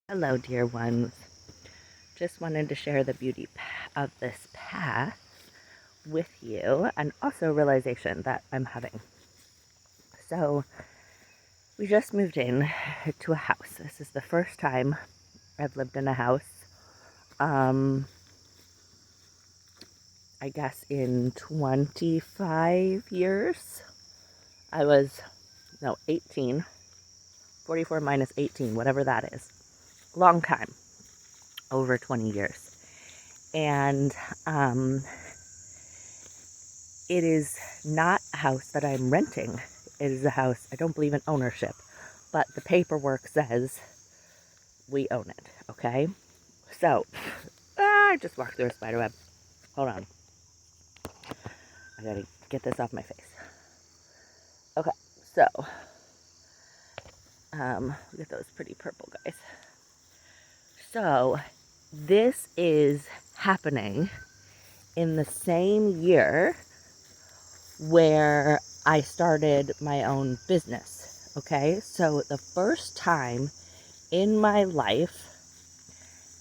Hello, dear ones. Just wanted to share the beauty of this path with you and also realization that I'm having. So, we just moved in to a house. This is the first time I've lived in a house, I guess in 25 years. I was, 18, 44 minus 18, whatever that is. Long time, over 20 years. And, it is not a house that I'm renting. It is a house, I don't believe in ownership, but the paperwork says we own it, okay? So, I just walked through a spider web. Hold on. I gotta get this off my face. Okay, so, look at those pretty purple guys. So, this is happening in the same year where I started my own business, okay? So the first time in my life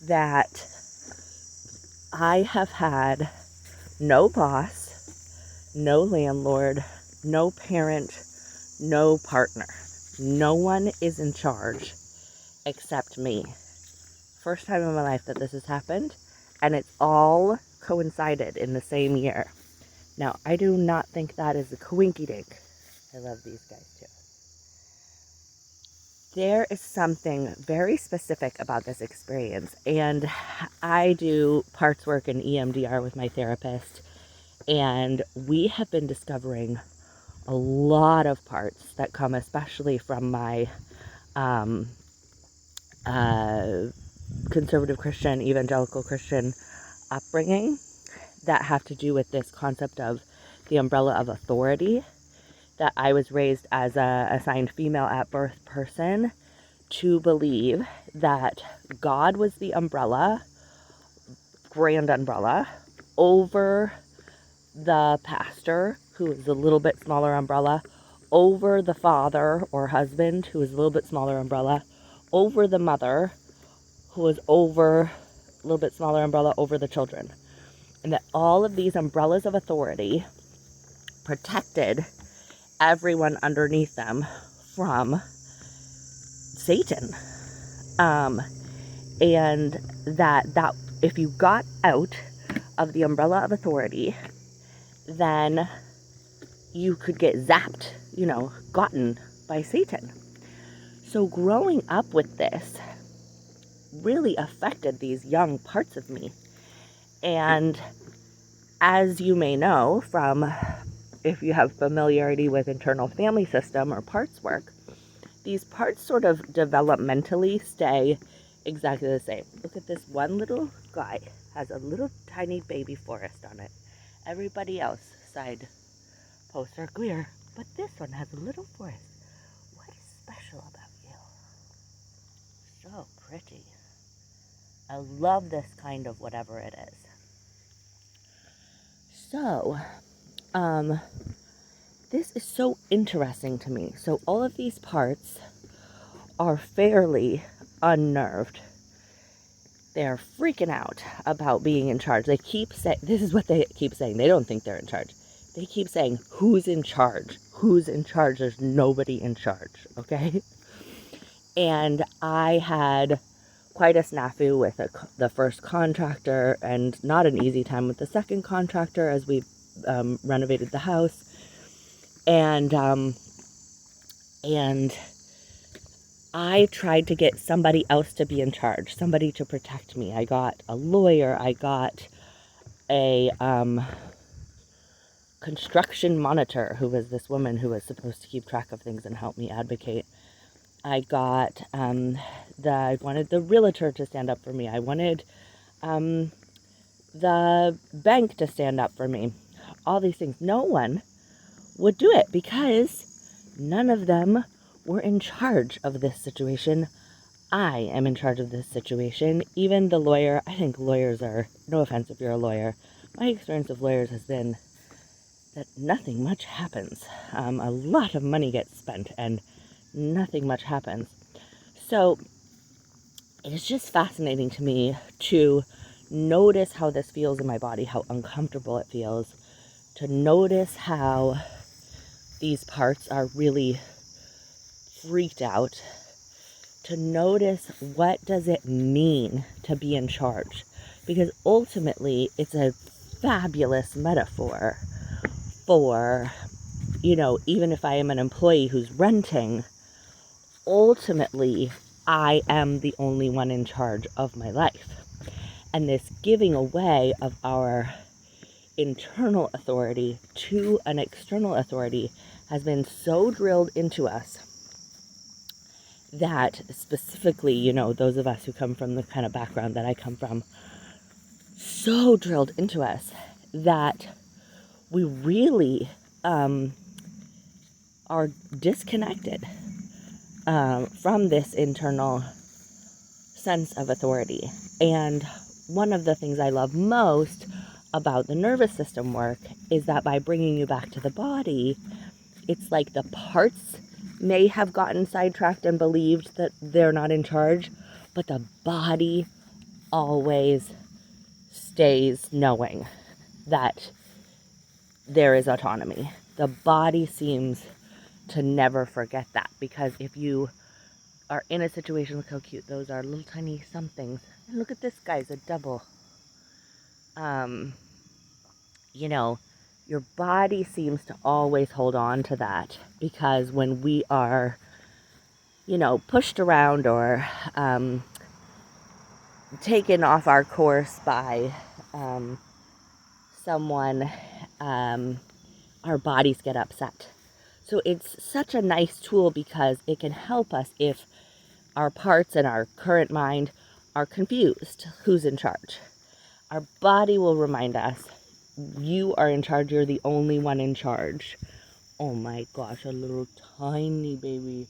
that I have had no boss, no landlord, no parent, no partner. No one is in charge except me. First time in my life that this has happened, and it's all coincided in the same year. Now, I do not think that is a coinky-dink. I love these guys too. There is something very specific about this experience, and I do parts work and EMDR with my therapist, and we have been discovering a lot of parts that come especially from my conservative Christian, evangelical Christian upbringing that have to do with this concept of the umbrella of authority, that I was raised as a assigned female at birth person to believe that God was the umbrella, grand umbrella, over the pastor, who is a little bit smaller umbrella, over the father or husband, who is a little bit smaller umbrella, over the mother, who was over a little bit smaller umbrella, over the children. And that all of these umbrellas of authority protected everyone underneath them from Satan. And that if you got out of the umbrella of authority, then you could get zapped, gotten by Satan. So growing up with this really affected these young parts of me. And as you may know from, if you have familiarity with internal family system or parts work, these parts sort of developmentally stay exactly the same. Look at this one little guy, has a little tiny baby forest on it. Everybody else side posts are clear, but this one has a little forest. What is special about you? So pretty. I love this kind of whatever it is. So, this is so interesting to me. So all of these parts are fairly unnerved. They're freaking out about being in charge. They keep saying, this is what they keep saying. They don't think they're in charge. They keep saying, who's in charge? Who's in charge? There's nobody in charge, okay? And I had quite a snafu with the first contractor, and not an easy time with the second contractor as we renovated the house. And I tried to get somebody else to be in charge, somebody to protect me. I got a lawyer. I got a construction monitor, who was this woman who was supposed to keep track of things and help me advocate. I got I wanted the realtor to stand up for me. I wanted the bank to stand up for me. All these things. No one would do it because none of them were in charge of this situation. I am in charge of this situation. Even the lawyer, I think lawyers are, no offense if you're a lawyer, my experience of lawyers has been that nothing much happens. A lot of money gets spent and nothing much happens. So it's just fascinating to me to notice how this feels in my body, how uncomfortable it feels, to notice how these parts are really freaked out, to notice what does it mean to be in charge, because ultimately it's a fabulous metaphor for, even if I am an employee who's renting, ultimately I am the only one in charge of my life. And this giving away of our internal authority to an external authority has been so drilled into us that specifically, those of us who come from the kind of background that I come from, so drilled into us that we really are disconnected from this internal sense of authority. And one of the things I love most about the nervous system work is that by bringing you back to the body, it's like the parts may have gotten sidetracked and believed that they're not in charge, but the body always stays knowing that there is autonomy. The body seems to never forget that, because if you are in a situation, look how cute those are, little tiny somethings. And look at this guy's a double. Your body seems to always hold on to that, because when we are, pushed around or taken off our course by someone, our bodies get upset. So it's such a nice tool because it can help us if our parts and our current mind are confused. Who's in charge? Our body will remind us, you are in charge, you're the only one in charge. Oh my gosh, a little tiny baby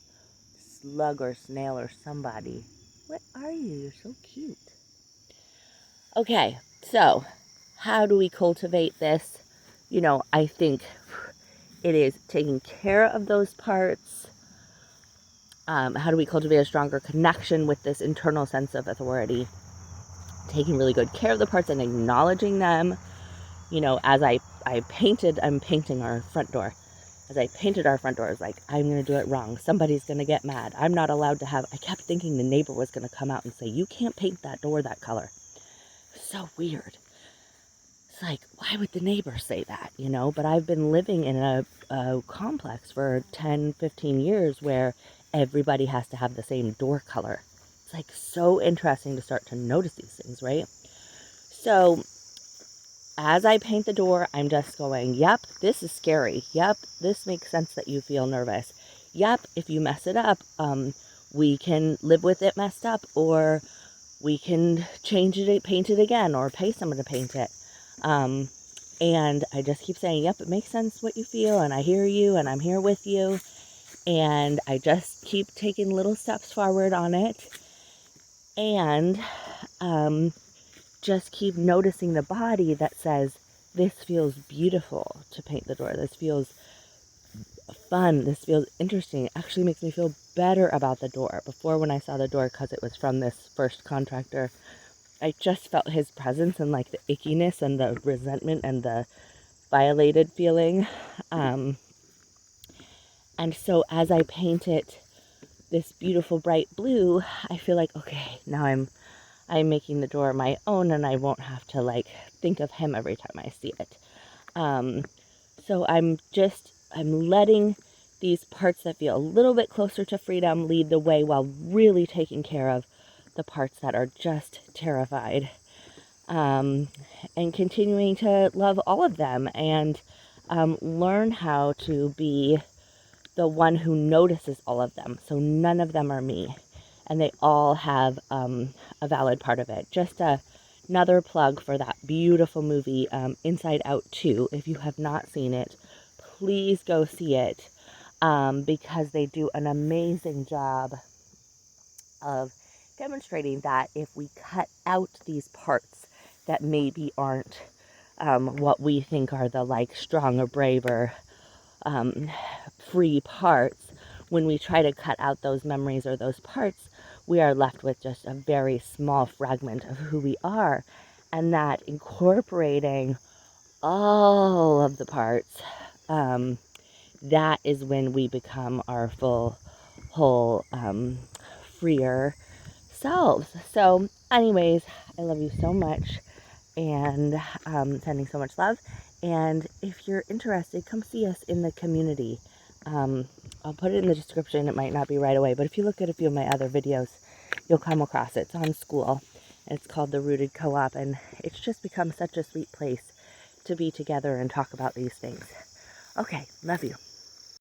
slug or snail or somebody. What are you? You're so cute. Okay, so how do we cultivate this? I think it is taking care of those parts. How do we cultivate a stronger connection with this internal sense of authority? Taking really good care of the parts and acknowledging them. As I'm painting our front door. As I painted our front door, I was like, I'm going to do it wrong. Somebody's going to get mad. I'm not allowed to I kept thinking the neighbor was going to come out and say, you can't paint that door that color. So weird. It's like, why would the neighbor say that, But I've been living in a complex for 10, 15 years where everybody has to have the same door color. It's like so interesting to start to notice these things, right? So as I paint the door, I'm just going, yep, this is scary. Yep, this makes sense that you feel nervous. Yep, if you mess it up, we can live with it messed up, or we can change it, paint it again, or pay someone to paint it. And I just keep saying, yep, it makes sense what you feel, and I hear you, and I'm here with you. And I just keep taking little steps forward on it. And just keep noticing the body that says, this feels beautiful to paint the door. This feels fun. This feels interesting. It actually makes me feel better about the door. Before, when I saw the door, because it was from this first contractor, I just felt his presence and like the ickiness and the resentment and the violated feeling. And so as I paint it this beautiful bright blue, I feel like, okay, now I'm making the door my own, and I won't have to think of him every time I see it. So I'm letting these parts that feel a little bit closer to freedom lead the way, while really taking care of the parts that are just terrified, and continuing to love all of them, and learn how to be the one who notices all of them. So none of them are me, and they all have a valid part of it. Just another plug for that beautiful movie, Inside Out 2. If you have not seen it, please go see it, because they do an amazing job of demonstrating that if we cut out these parts that maybe aren't what we think are the strong or brave or free parts, when we try to cut out those memories or those parts, we are left with just a very small fragment of who we are. And that incorporating all of the parts, that is when we become our full, whole, freer selves. So anyways, I love you so much, and sending so much love. And if you're interested, come see us in the community. I'll put it in the description. It might not be right away, but if you look at a few of my other videos, you'll come across it. It's on school, and it's called the Rooted Co-op, and it's just become such a sweet place to be together and talk about these things. Okay, love you.